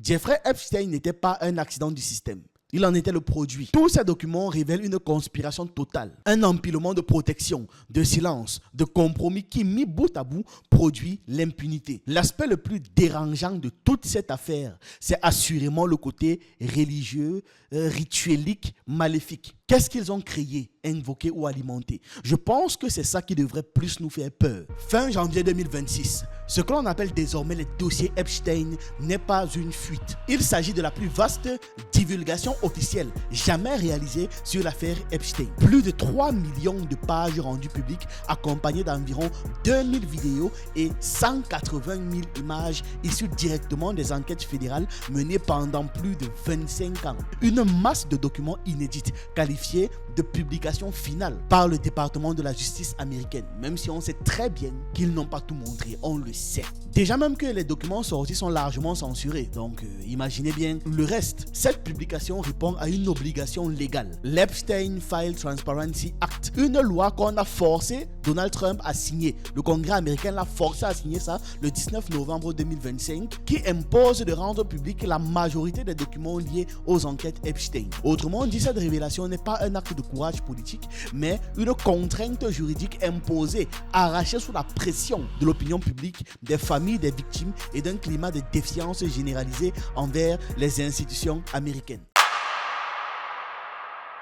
Jeffrey Epstein n'était pas un accident du système. Il en était le produit. Tous ces documents révèlent une conspiration totale, un empilement de protection, de silence, de compromis qui, mis bout à bout, produit l'impunité. L'aspect le plus dérangeant de toute cette affaire, c'est assurément le côté religieux, rituelique, maléfique. Qu'est-ce qu'ils ont créé, invoqué ou alimenté? Je pense que c'est ça qui devrait plus nous faire peur. Fin janvier 2026, ce que l'on appelle désormais les dossiers Epstein n'est pas une fuite. Il s'agit de la plus vaste divulgation officielle jamais réalisée sur l'affaire Epstein. Plus de 3 millions de pages rendues publiques accompagnées d'environ 2000 vidéos et 180 000 images issues directement des enquêtes fédérales menées pendant plus de 25 ans. Une masse de documents inédits qualifiés de publication finale par le département de la justice américaine, même si on sait très bien qu'ils n'ont pas tout montré, on le sait. Déjà même que les documents sortis sont largement censurés, donc imaginez bien le reste. Cette publication répond à une obligation légale, l'Epstein File Transparency Act, une loi qu'on a forcé Donald Trump à signer. Le Congrès américain l'a forcé à signer ça le 19 novembre 2025, qui impose de rendre public la majorité des documents liés aux enquêtes Epstein. Autrement dit, cette révélation n'est pas un acte de courage politique, mais une contrainte juridique imposée, arrachée sous la pression de l'opinion publique, des familles des victimes et d'un climat de défiance généralisé envers les institutions américaines.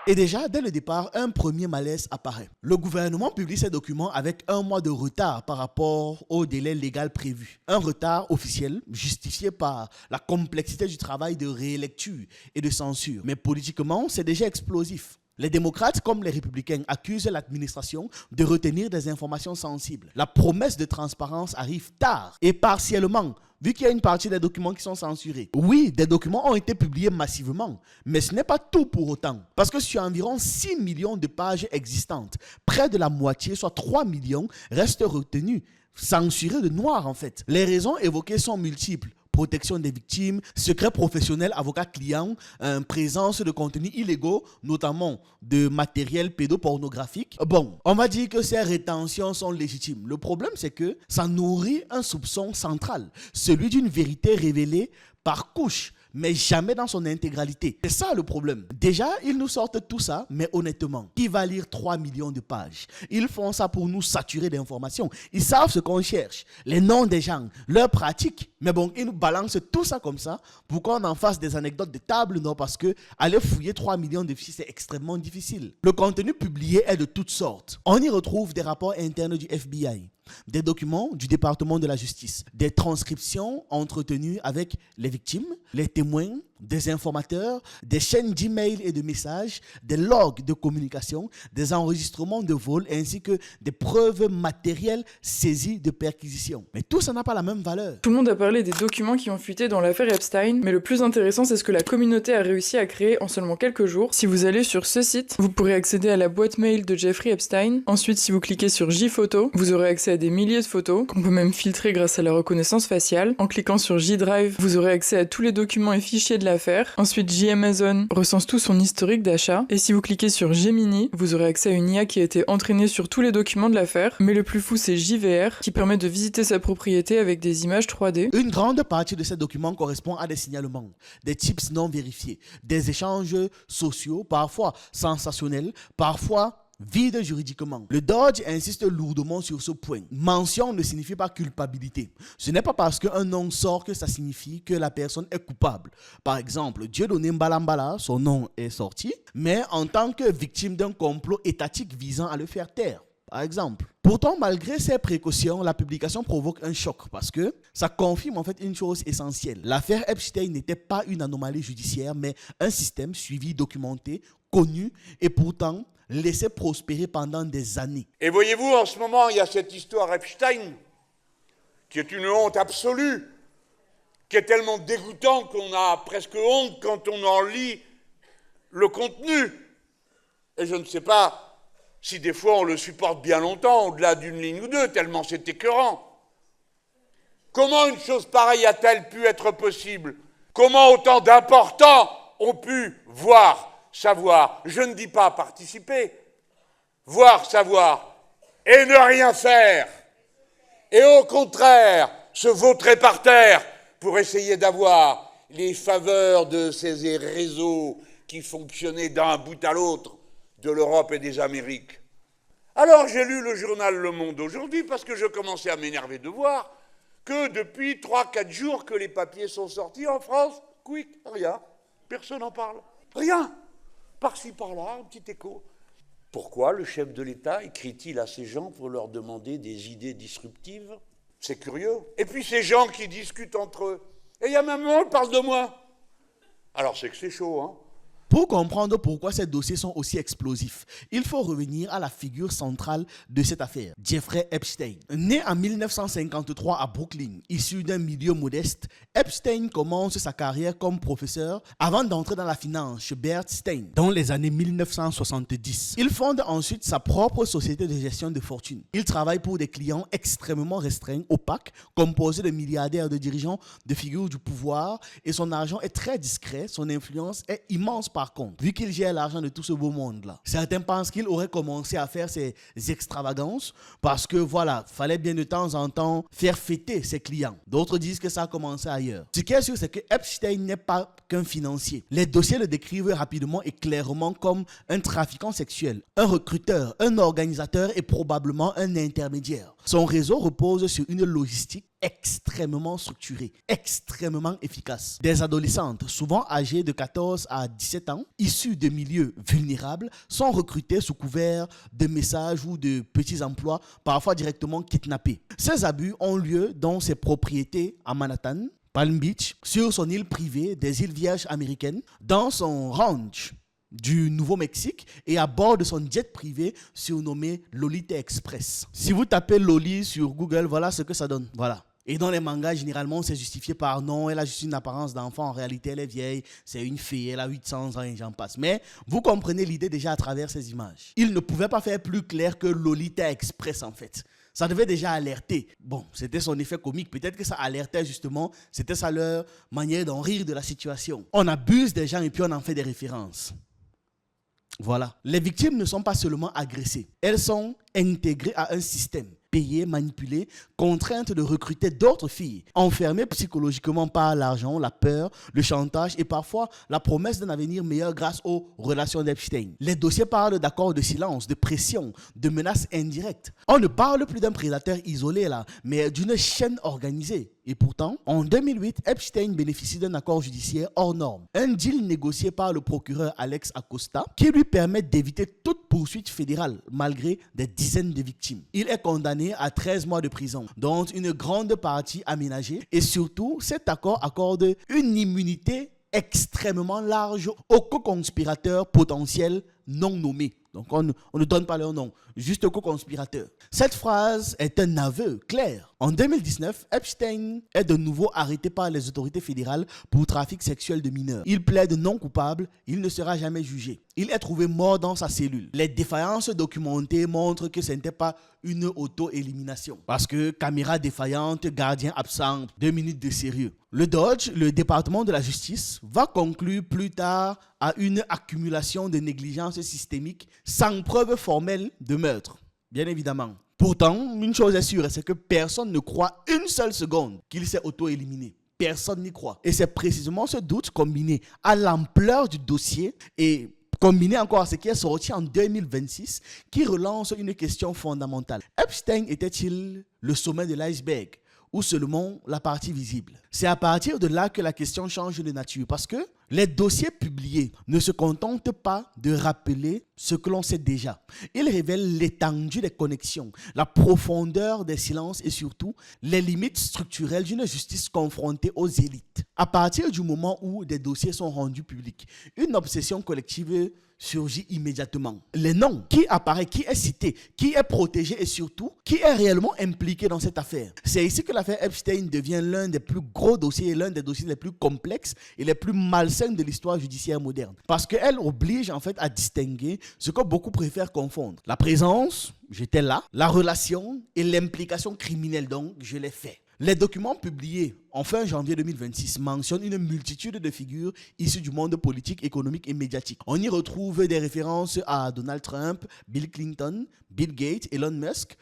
Et déjà, dès le départ, un premier malaise apparaît. Le gouvernement publie ces documents avec un mois de retard par rapport au délai légal prévu. Un retard officiel justifié par la complexité du travail de rélecture et de censure. Mais politiquement, c'est déjà explosif. Les démocrates comme les républicains accusent l'administration de retenir des informations sensibles. La promesse de transparence arrive tard et partiellement, vu qu'il y a une partie des documents qui sont censurés. Oui, des documents ont été publiés massivement, mais ce n'est pas tout pour autant. Parce que sur environ 6 millions de pages existantes, près de la moitié, soit 3 millions, restent retenus, censurés de noir en fait. Les raisons évoquées sont multiples. Protection des victimes, secret professionnel avocat-client, présence de contenus illégaux, notamment de matériel pédopornographique. Bon, on va dire que ces rétentions sont légitimes. Le problème, c'est que ça nourrit un soupçon central, celui d'une vérité révélée par couche, mais jamais dans son intégralité. C'est ça le problème. Déjà, ils nous sortent tout ça, mais honnêtement, qui va lire 3 millions de pages? Ils font ça pour nous saturer d'informations. Ils savent ce qu'on cherche, les noms des gens, leurs pratiques. Mais bon, ils nous balancent tout ça comme ça pour qu'on en fasse des anecdotes de table, non? Parce que aller fouiller 3 millions de fichiers, c'est extrêmement difficile. Le contenu publié est de toutes sortes. On y retrouve des rapports internes du FBI, des documents du département de la justice, des transcriptions entretenues avec les victimes, les témoins, des informateurs, des chaînes d'email et de messages, des logs de communication, des enregistrements de vol ainsi que des preuves matérielles saisies de perquisition. Mais tout ça n'a pas la même valeur. Tout le monde a parlé des documents qui ont fuité dans l'affaire Epstein, mais le plus intéressant c'est ce que la communauté a réussi à créer en seulement quelques jours. Si vous allez sur ce site, vous pourrez accéder à la boîte mail de Jeffrey Epstein. Ensuite, si vous cliquez sur J-Photo, vous aurez accès à des milliers de photos, qu'on peut même filtrer grâce à la reconnaissance faciale. En cliquant sur J-Drive, vous aurez accès à tous les documents et fichiers de l'affaire. Ensuite, J-Amazon recense tout son historique d'achat. Et si vous cliquez sur Gemini, vous aurez accès à une IA qui a été entraînée sur tous les documents de l'affaire. Mais le plus fou, c'est JVR, qui permet de visiter sa propriété avec des images 3D. Une grande partie de ces documents correspond à des signalements, des tips non vérifiés, des échanges sociaux, parfois sensationnels, parfois vide juridiquement. Le Dodge insiste lourdement sur ce point. Mention ne signifie pas culpabilité. Ce n'est pas parce qu'un nom sort que ça signifie que la personne est coupable. Par exemple, Dieudonné Mbalambala, son nom est sorti, mais en tant que victime d'un complot étatique visant à le faire taire. Par exemple. Pourtant, malgré ces précautions, la publication provoque un choc parce que ça confirme en fait une chose essentielle. L'affaire Epstein n'était pas une anomalie judiciaire, mais un système suivi, documenté, connu et pourtant laissé prospérer pendant des années. Et voyez-vous, en ce moment, il y a cette histoire Epstein qui est une honte absolue, qui est tellement dégoûtante qu'on a presque honte quand on en lit le contenu. Et je ne sais pas si des fois on le supporte bien longtemps, au-delà d'une ligne ou deux, tellement c'est écœurant. Comment une chose pareille a-t-elle pu être possible? Comment autant d'importants ont pu voir, savoir, je ne dis pas participer, voir, savoir, et ne rien faire, et au contraire, se vautrer par terre pour essayer d'avoir les faveurs de ces réseaux qui fonctionnaient d'un bout à l'autre de l'Europe et des Amériques. Alors j'ai lu le journal Le Monde aujourd'hui parce que je commençais à m'énerver de voir que depuis 3-4 jours que les papiers sont sortis en France, quick, rien, personne n'en parle. Rien, par-ci par-là, un petit écho. Pourquoi le chef de l'État écrit-il à ces gens pour leur demander des idées disruptives? C'est curieux. Et puis ces gens qui discutent entre eux. Et il y a même un, on parle de moi. Alors c'est que c'est chaud, hein. Pour comprendre pourquoi ces dossiers sont aussi explosifs, il faut revenir à la figure centrale de cette affaire, Jeffrey Epstein. Né en 1953 à Brooklyn, issu d'un milieu modeste, Epstein commence sa carrière comme professeur avant d'entrer dans la finance chez Bear Stearns dans les années 1970. Il fonde ensuite sa propre société de gestion de fortune. Il travaille pour des clients extrêmement restreints, opaques, composés de milliardaires, de dirigeants, de figures du pouvoir, et son argent est très discret, son influence est immense par contre, vu qu'il gère l'argent de tout ce beau monde-là. Certains pensent qu'il aurait commencé à faire ses extravagances parce que voilà, fallait bien de temps en temps faire fêter ses clients. D'autres disent que ça a commencé ailleurs. Ce qui est sûr, c'est que Epstein n'est pas qu'un financier. Les dossiers le décrivent rapidement et clairement comme un trafiquant sexuel, un recruteur, un organisateur et probablement un intermédiaire. Son réseau repose sur une logistique extrêmement structurée, extrêmement efficace. Des adolescentes, souvent âgées de 14 à 17 ans, issues de milieux vulnérables, sont recrutées sous couvert de messages ou de petits emplois, parfois directement kidnappées. Ces abus ont lieu dans ses propriétés à Manhattan, Palm Beach, sur son île privée des îles Vierges américaines, dans son ranch du Nouveau-Mexique et à bord de son jet privé surnommé Lolita Express. Si vous tapez Loli sur Google, voilà ce que ça donne. Voilà. Et dans les mangas, généralement, c'est justifié par non, elle a juste une apparence d'enfant. En réalité, elle est vieille, c'est une fille, elle a 800 ans et j'en passe. Mais vous comprenez l'idée déjà à travers ces images. Il ne pouvait pas faire plus clair que Lolita Express, en fait. Ça devait déjà alerter. Bon, c'était son effet comique. Peut-être que ça alertait justement. C'était ça leur manière d'en rire de la situation. On abuse des gens et puis on en fait des références. Voilà. Les victimes ne sont pas seulement agressées. Elles sont intégrées à un système. Payées, manipulées, contraintes de recruter d'autres filles, enfermées psychologiquement par l'argent, la peur, le chantage et parfois la promesse d'un avenir meilleur grâce aux relations d'Epstein. Les dossiers parlent d'accords de silence, de pression, de menaces indirectes. On ne parle plus d'un prédateur isolé là, mais d'une chaîne organisée. Et pourtant, en 2008, Epstein bénéficie d'un accord judiciaire hors norme. Un deal négocié par le procureur Alex Acosta qui lui permet d'éviter toute poursuite fédérale malgré des dizaines de victimes. Il est condamné à 13 mois de prison, dont une grande partie aménagée. Et surtout, cet accord accorde une immunité extrêmement large aux co-conspirateurs potentiels non nommés. Donc on ne donne pas leur nom, juste co-conspirateurs. Cette phrase est un aveu clair. En 2019, Epstein est de nouveau arrêté par les autorités fédérales pour trafic sexuel de mineurs. Il plaide non coupable, il ne sera jamais jugé. Il est trouvé mort dans sa cellule. Les défaillances documentées montrent que ce n'était pas une auto-élimination. Parce que caméra défaillante, gardien absent, 2 minutes de sérieux. Le DOJ, le département de la justice, va conclure plus tard à une accumulation de négligence systémique sans preuve formelle de meurtre, bien évidemment. Pourtant, une chose est sûre, c'est que personne ne croit une seule seconde qu'il s'est auto-éliminé. Personne n'y croit. Et c'est précisément ce doute combiné à l'ampleur du dossier et combiné encore à ce qui est sorti en 2026 qui relance une question fondamentale. Epstein était-il le sommet de l'iceberg ou seulement la partie visible? C'est à partir de là que la question change de nature parce que les dossiers publiés ne se contentent pas de rappeler ce que l'on sait déjà. Ils révèlent l'étendue des connexions, la profondeur des silences et surtout les limites structurelles d'une justice confrontée aux élites. À partir du moment où des dossiers sont rendus publics, une obsession collective surgit immédiatement. Les noms, qui apparaît, qui est cité, qui est protégé et surtout, qui est réellement impliqué dans cette affaire. C'est ici que l'affaire Epstein devient l'un des plus gros dossiers et l'un des dossiers les plus complexes et les plus malsains de l'histoire judiciaire moderne. Parce qu'elle oblige en fait à distinguer ce que beaucoup préfèrent confondre. La présence, j'étais là, la relation et l'implication criminelle, donc je l'ai fait. Les documents publiés en fin janvier 2026 mentionnent une multitude de figures issues du monde politique, économique et médiatique. On y retrouve des références à Donald Trump, Bill Clinton, Bill Gates, Elon Musk,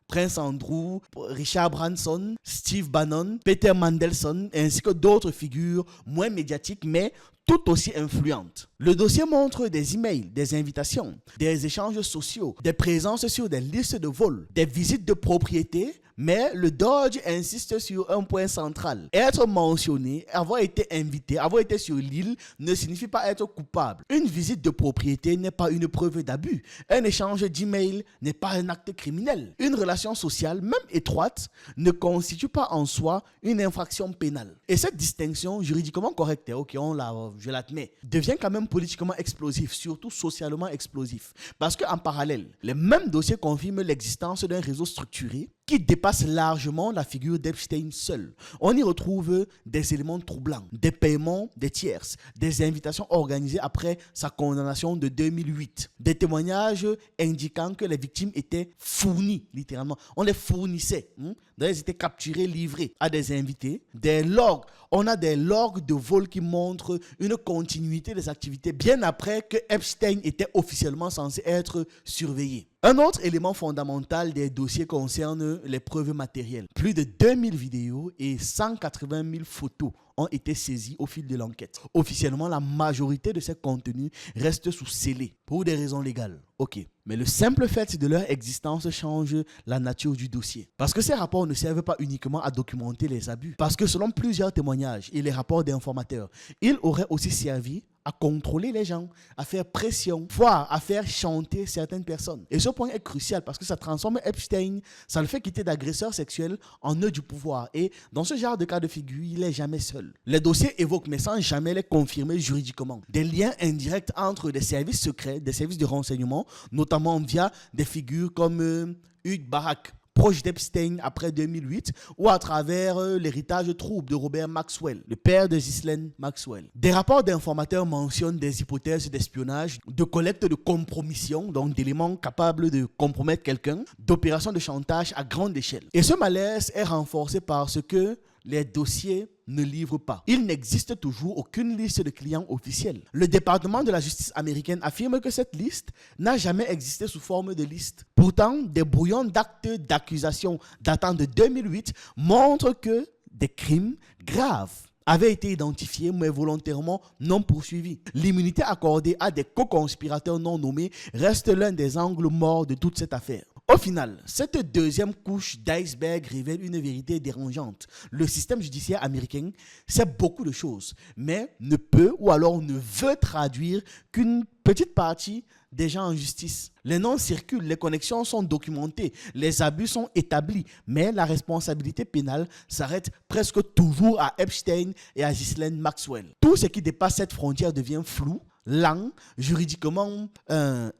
Prince Andrew, Richard Branson, Steve Bannon, Peter Mandelson, ainsi que d'autres figures moins médiatiques mais tout aussi influentes. Le dossier montre des emails, des invitations, des échanges sociaux, des présences sur des listes de vols, des visites de propriété, mais le Dodge insiste sur un point central. Être mentionné, avoir été invité, avoir été sur l'île ne signifie pas être coupable. Une visite de propriété n'est pas une preuve d'abus. Un échange d'emails n'est pas un acte criminel. Une relation sociale, même étroite, ne constitue pas en soi une infraction pénale. Et cette distinction juridiquement correcte, je l'admets, devient quand même politiquement explosif, surtout socialement explosif. Parce qu'en parallèle, les mêmes dossiers confirment l'existence d'un réseau structuré qui dépasse largement la figure d'Epstein seul. On y retrouve des éléments troublants, des paiements des tierces, des invitations organisées après sa condamnation de 2008, des témoignages indiquant que les victimes étaient fournies, littéralement. On les fournissait. Elles étaient capturées, livrées à des invités. Des logs. On a des logs de vol qui montrent une continuité des activités bien après que Epstein était officiellement censé être surveillé. Un autre élément fondamental des dossiers concerne les preuves matérielles. Plus de 2000 vidéos et 180 000 photos ont été saisies au fil de l'enquête. Officiellement, la majorité de ces contenus restent sous scellé pour des raisons légales. Ok, mais le simple fait de leur existence change la nature du dossier. Parce que ces rapports ne servent pas uniquement à documenter les abus. Parce que selon plusieurs témoignages et les rapports d'informateurs, ils auraient aussi servi à contrôler les gens, à faire pression, voire à faire chanter certaines personnes. Et ce point est crucial parce que ça transforme Epstein, ça le fait quitter d'agresseur sexuel en nœud du pouvoir. Et dans ce genre de cas de figure, il n'est jamais seul. Les dossiers évoquent, mais sans jamais les confirmer juridiquement, des liens indirects entre des services secrets, des services de renseignement, notamment via des figures comme Hugh Barak, proche d'Epstein après 2008, ou à travers l'héritage trouble de Robert Maxwell, le père de Ghislaine Maxwell. Des rapports d'informateurs mentionnent des hypothèses d'espionnage, de collecte de compromission, donc d'éléments capables de compromettre quelqu'un, d'opérations de chantage à grande échelle. Et ce malaise est renforcé par ce que les dossiers ne livrent pas. Il n'existe toujours aucune liste de clients officielle. Le département de la justice américaine affirme que cette liste n'a jamais existé sous forme de liste. Pourtant, des brouillons d'actes d'accusation datant de 2008 montrent que des crimes graves avaient été identifiés mais volontairement non poursuivis. L'immunité accordée à des co-conspirateurs non nommés reste l'un des angles morts de toute cette affaire. Au final, cette deuxième couche d'iceberg révèle une vérité dérangeante. Le système judiciaire américain sait beaucoup de choses, mais ne peut ou alors ne veut traduire qu'une petite partie des gens en justice. Les noms circulent, les connexions sont documentées, les abus sont établis, mais la responsabilité pénale s'arrête presque toujours à Epstein et à Ghislaine Maxwell. Tout ce qui dépasse cette frontière devient flou, lent, juridiquement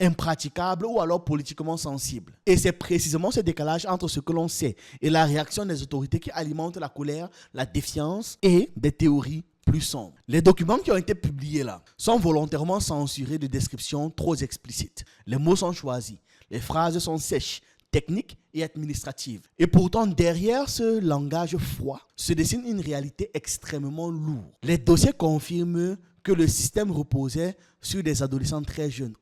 impraticable ou alors politiquement sensible. Et c'est précisément ce décalage entre ce que l'on sait et la réaction des autorités qui alimente la colère, la défiance et des théories plus sombres. Les documents qui ont été publiés là sont volontairement censurés de descriptions trop explicites. Les mots sont choisis, les phrases sont sèches, techniques et administratives. Et pourtant, derrière ce langage froid se dessine une réalité extrêmement lourde. Les dossiers confirment que le système reposait sur des adolescents très jeunes,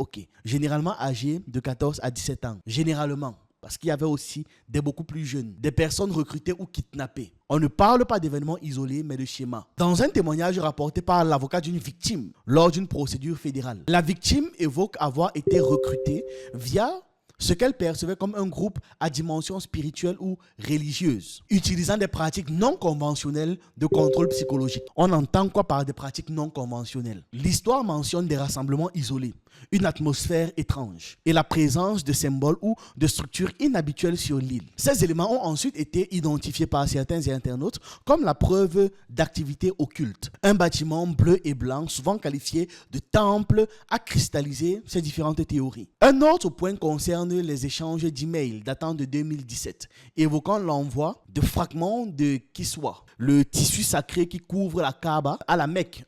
généralement âgés de 14 à 17 ans, généralement, parce qu'il y avait aussi des beaucoup plus jeunes, des personnes recrutées ou kidnappées. On ne parle pas d'événements isolés, mais de schémas. Dans un témoignage rapporté par l'avocat d'une victime lors d'une procédure fédérale, la victime évoque avoir été recrutée via ce qu'elle percevait comme un groupe à dimension spirituelle ou religieuse, utilisant des pratiques non conventionnelles de contrôle psychologique. On entend quoi par des pratiques non conventionnelles? L'histoire mentionne des rassemblements isolés, une atmosphère étrange et la présence de symboles ou de structures inhabituelles sur l'île. Ces éléments ont ensuite été identifiés par certains internautes comme la preuve d'activité occulte. Un bâtiment bleu et blanc, souvent qualifié de temple, a cristallisé ces différentes théories. Un autre point concerne les échanges d'emails datant de 2017, évoquant l'envoi de fragments de Kiswa, le tissu sacré qui couvre la Kaaba à la Mecque,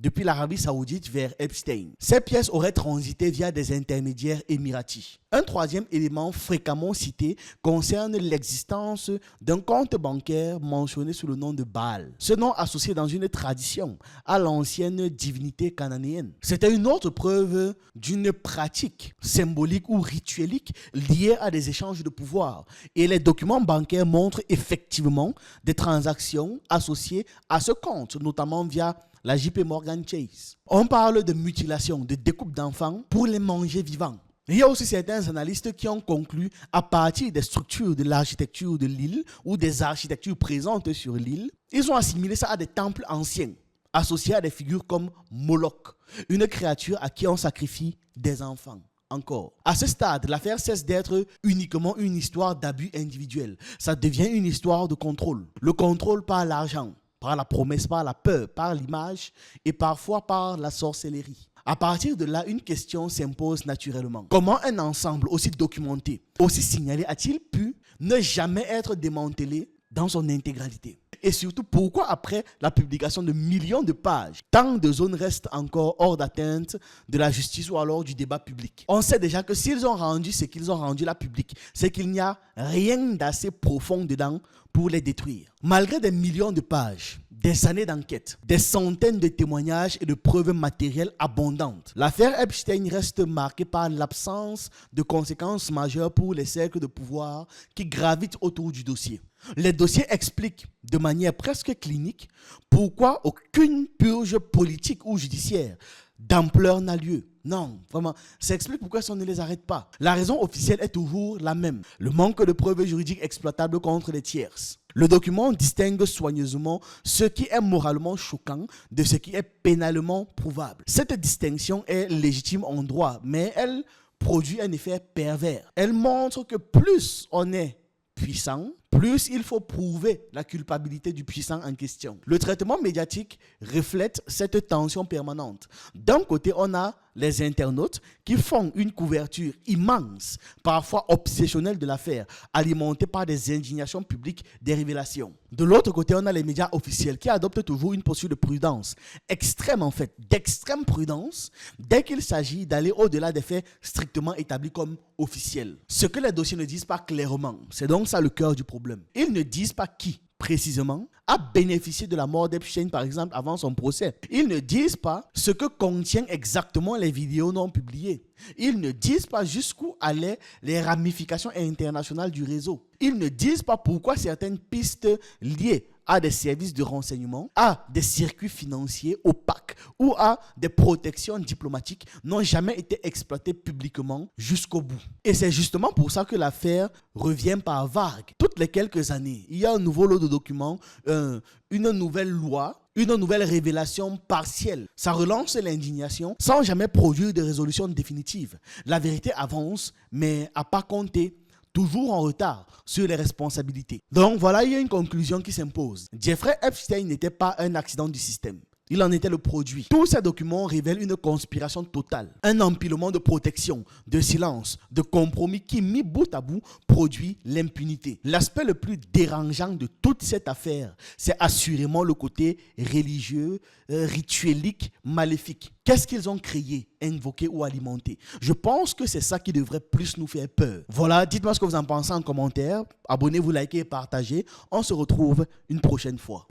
depuis l'Arabie Saoudite vers Epstein. Ces pièces auraient transité via des intermédiaires émiratis. Un troisième élément fréquemment cité concerne l'existence d'un compte bancaire mentionné sous le nom de Baal. Ce nom associé dans une tradition à l'ancienne divinité cananéenne. C'était une autre preuve d'une pratique symbolique ou rituelique liée à des échanges de pouvoir. Et les documents bancaires montrent effectivement des transactions associées à ce compte, notamment via la JP Morgan Chase. On parle de mutilation, de découpe d'enfants pour les manger vivants. Il y a aussi certains analystes qui ont conclu à partir des structures de l'architecture de l'île ou des architectures présentes sur l'île, ils ont assimilé ça à des temples anciens, associés à des figures comme Moloch, une créature à qui on sacrifie des enfants. Encore. À ce stade, l'affaire cesse d'être uniquement une histoire d'abus individuels. Ça devient une histoire de contrôle. Le contrôle par l'argent, par la promesse, par la peur, par l'image et parfois par la sorcellerie. À partir de là, une question s'impose naturellement. Comment un ensemble aussi documenté, aussi signalé, a-t-il pu ne jamais être démantelé dans son intégralité? Et surtout, pourquoi après la publication de millions de pages, tant de zones restent encore hors d'atteinte de la justice ou alors du débat public? On sait déjà que s'ils ont rendu ce qu'ils ont rendu là public, c'est qu'il n'y a rien d'assez profond dedans pour les détruire. Malgré des millions de pages, des années d'enquête, des centaines de témoignages et de preuves matérielles abondantes, l'affaire Epstein reste marquée par l'absence de conséquences majeures pour les cercles de pouvoir qui gravitent autour du dossier. Les dossiers expliquent de manière presque clinique pourquoi aucune purge politique ou judiciaire d'ampleur n'a lieu. Non, vraiment, ça explique pourquoi on ne les arrête pas. La raison officielle est toujours la même, le manque de preuves juridiques exploitables contre les tierces. Le document distingue soigneusement ce qui est moralement choquant de ce qui est pénalement prouvable. Cette distinction est légitime en droit, mais elle produit un effet pervers. Elle montre que plus on est puissant, plus il faut prouver la culpabilité du puissant en question. Le traitement médiatique reflète cette tension permanente. D'un côté, on a les internautes qui font une couverture immense, parfois obsessionnelle de l'affaire, alimentée par des indignations publiques, des révélations. De l'autre côté, on a les médias officiels qui adoptent toujours une posture de prudence, extrême en fait, d'extrême prudence, dès qu'il s'agit d'aller au-delà des faits strictement établis comme officiels. Ce que les dossiers ne disent pas clairement, c'est donc ça le cœur du problème. Ils ne disent pas qui, précisément, a bénéficié de la mort d'Epstein, par exemple, avant son procès. Ils ne disent pas ce que contiennent exactement les vidéos non publiées. Ils ne disent pas jusqu'où allaient les ramifications internationales du réseau. Ils ne disent pas pourquoi certaines pistes liées à des services de renseignement, à des circuits financiers opaques ou à des protections diplomatiques n'ont jamais été exploitées publiquement jusqu'au bout. Et c'est justement pour ça que l'affaire revient par vagues. Toutes les quelques années, il y a un nouveau lot de documents, une nouvelle loi, une nouvelle révélation partielle. Ça relance l'indignation sans jamais produire de résolution définitive. La vérité avance, mais à pas compter, toujours en retard sur les responsabilités. Donc voilà, il y a une conclusion qui s'impose. Jeffrey Epstein n'était pas un accident du système. Il en était le produit. Tous ces documents révèlent une conspiration totale, un empilement de protection, de silence, de compromis qui, mis bout à bout, produit l'impunité. L'aspect le plus dérangeant de toute cette affaire, c'est assurément le côté religieux, rituelique, maléfique. Qu'est-ce qu'ils ont créé, invoqué ou alimenté? Je pense que c'est ça qui devrait plus nous faire peur. Voilà, dites-moi ce que vous en pensez en commentaire. Abonnez-vous, likez et partagez. On se retrouve une prochaine fois.